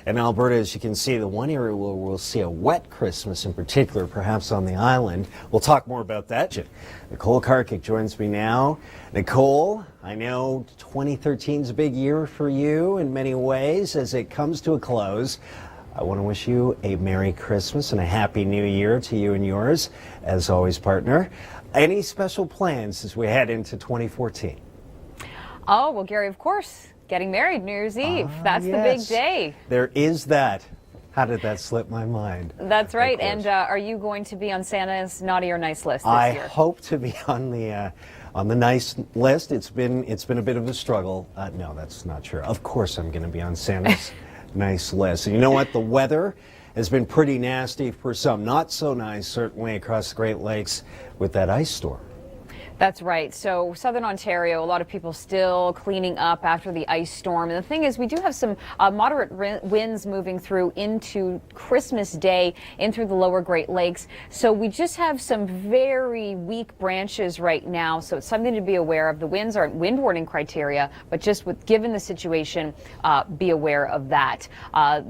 In Alberta, as you can see, the one area where we'll see a wet Christmas in particular, perhaps on the island. We'll talk more about that. Nicole Karkic joins me now. Nicole, I know 2013 is a big year for you in many ways as it comes to a close. I want to wish you a Merry Christmas and a Happy New Year to you and yours, as always, partner. Any special plans as we head into 2014? Oh, well, Gary, of course, getting married New Year's Eve. That's yes. The big day. There is that. How did that slip my mind? That's right. And are you going to be on Santa's naughty or nice list this year? I hope to be on the nice list. It's been a bit of a struggle. No, that's not true. Of course I'm going to be on Santa's nice list. And you know what? The weather has been pretty nasty for some. Not so nice, certainly, across the Great Lakes with that ice storm. That's right. So Southern Ontario, a lot of people still cleaning up after the ice storm. And the thing is, we do have some moderate winds moving through into Christmas Day in through the lower Great Lakes. So we just have some very weak branches right now. So it's something to be aware of. The winds aren't wind warning criteria, but just given the situation, be aware of that.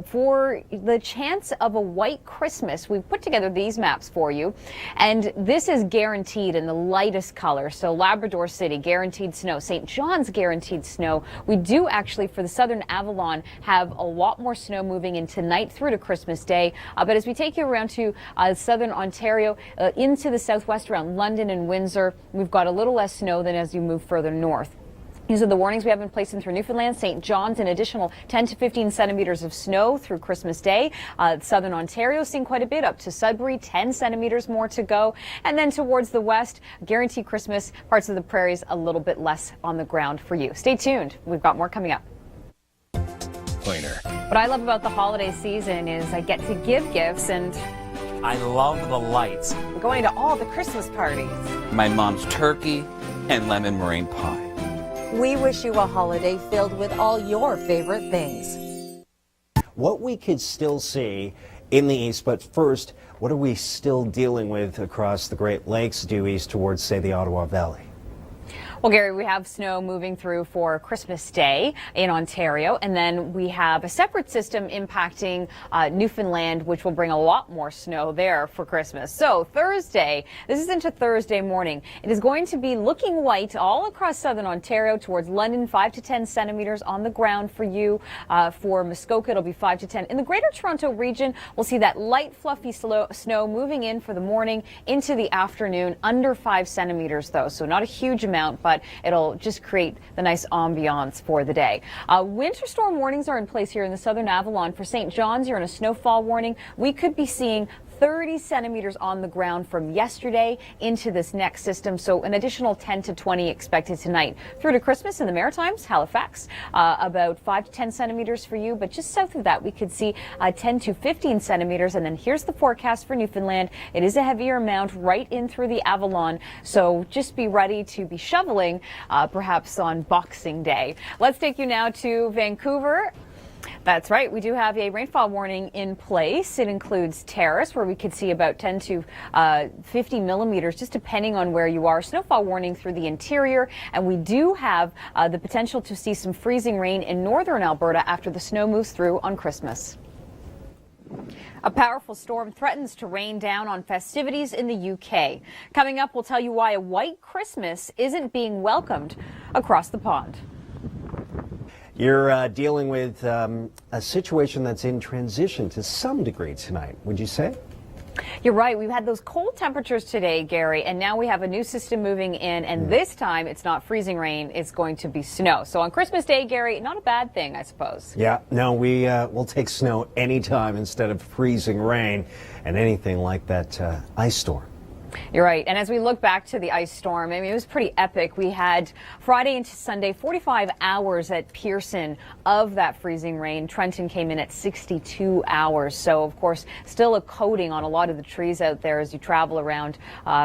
For the chance of a white Christmas, we've put together these maps for you. And this is guaranteed in the lightest color. So Labrador City, guaranteed snow. St. John's, guaranteed snow. We do actually, for the Southern Avalon, have a lot more snow moving in tonight through to Christmas Day. But as we take you around to Southern Ontario, into the southwest around London and Windsor, we've got a little less snow than as you move further north. These are the warnings we have in place in through Newfoundland. St. John's, an additional 10 to 15 centimeters of snow through Christmas Day. Southern Ontario seeing quite a bit up to Sudbury, 10 centimeters more to go. And then towards the west, guaranteed Christmas, parts of the prairies a little bit less on the ground for you. Stay tuned. We've got more coming up. Cleaner. What I love about the holiday season is I get to give gifts and I love the lights. Going to all the Christmas parties. My mom's turkey and lemon meringue pie. We wish you a holiday filled with all your favorite things. What we could still see in the east, but first, what are we still dealing with across the Great Lakes due east towards, say, the Ottawa Valley? Well, Gary, we have snow moving through for Christmas Day in Ontario, and then we have a separate system impacting Newfoundland, which will bring a lot more snow there for Christmas. So Thursday, this is into Thursday morning. It is going to be looking white all across Southern Ontario towards London, 5 to 10 centimeters on the ground for you. For Muskoka, it'll be 5 to 10. In the Greater Toronto region, we'll see that light, fluffy snow moving in for the morning into the afternoon, under 5 centimeters, though, so not a huge amount, but it'll just create the nice ambiance for the day. Winter storm warnings are in place here in the Southern Avalon. For St. John's, you're in a snowfall warning. We could be seeing 30 centimeters on the ground from yesterday into this next system, so an additional 10 to 20 expected tonight. Through to Christmas in the Maritimes, Halifax, about 5 to 10 centimeters for you, but just south of that we could see 10 to 15 centimeters. And then here's the forecast for Newfoundland. It is a heavier amount right in through the Avalon, so just be ready to be shoveling perhaps on Boxing Day. Let's take you now to Vancouver. That's right. We do have a rainfall warning in place. It includes Terrace, where we could see about 10 to 50 millimeters, just depending on where you are. Snowfall warning through the interior. And we do have the potential to see some freezing rain in northern Alberta after the snow moves through on Christmas. A powerful storm threatens to rain down on festivities in the UK. Coming up, we'll tell you why a white Christmas isn't being welcomed across the pond. You're dealing with a situation that's in transition to some degree tonight, would you say? You're right. We've had those cold temperatures today, Gary, and now we have a new system moving in, and this time it's not freezing rain, it's going to be snow. So on Christmas Day, Gary, not a bad thing, I suppose. Yeah, no, we'll take snow anytime instead of freezing rain and anything like that ice storm. You're right. And as we look back to the ice storm, I mean, it was pretty epic. We had Friday into Sunday, 45 hours at Pearson of that freezing rain. Trenton came in at 62 hours. So, of course, still a coating on a lot of the trees out there as you travel around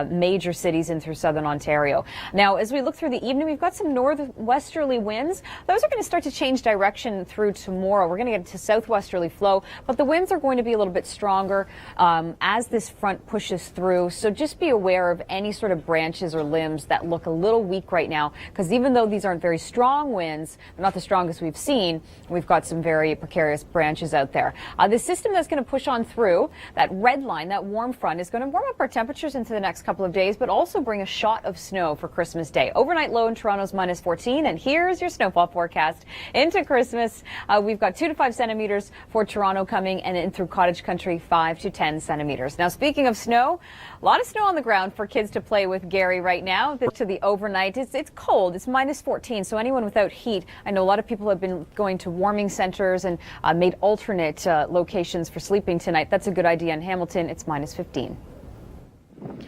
major cities in through southern Ontario. Now, as we look through the evening, we've got some northwesterly winds. Those are going to start to change direction through tomorrow. We're going to get to southwesterly flow, but the winds are going to be a little bit stronger as this front pushes through. So just just be aware of any sort of branches or limbs that look a little weak right now, because even though these aren't very strong winds, they're not the strongest we've seen, we've got some very precarious branches out there. The system that's going to push on through, that red line, that warm front, is going to warm up our temperatures into the next couple of days, but also bring a shot of snow for Christmas Day. Overnight low in Toronto's -14, and here's your snowfall forecast into Christmas. We've got 2 to 5 centimeters for Toronto coming, and in through cottage country 5 to 10 centimeters. Now, speaking of snow, a lot of snow on the ground for kids to play with, Gary, right now. To the overnight, it's cold. It's -14, so anyone without heat, I know a lot of people have been going to warming centers and made alternate locations for sleeping tonight. That's a good idea. In Hamilton, it's -15.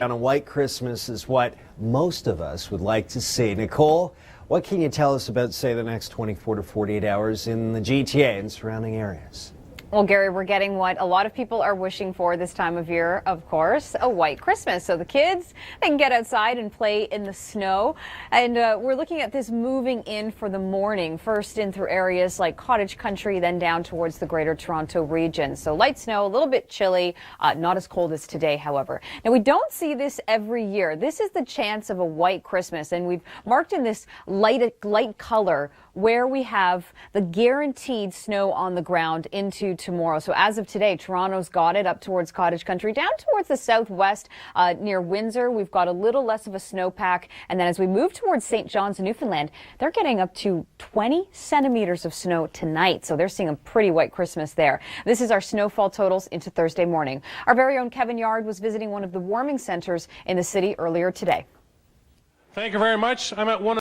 And a white Christmas is what most of us would like to see. Nicole, what can you tell us about, say, the next 24 to 48 hours in the GTA and surrounding areas? Well, Gary, we're getting what a lot of people are wishing for this time of year, of course, a white Christmas. So the kids, they can get outside and play in the snow. And we're looking at this moving in for the morning, first in through areas like cottage country, then down towards the greater Toronto region. So light snow, a little bit chilly, not as cold as today, however. Now, we don't see this every year. This is the chance of a white Christmas, and we've marked in this light color where we have the guaranteed snow on the ground into tomorrow. So as of today, Toronto's got it up towards cottage country, down towards the southwest near Windsor. We've got a little less of a snowpack. And then as we move towards St. John's in Newfoundland, they're getting up to 20 centimeters of snow tonight. So they're seeing a pretty white Christmas there. This is our snowfall totals into Thursday morning. Our very own Kevin Yard was visiting one of the warming centers in the city earlier today. Thank you very much. I'm at one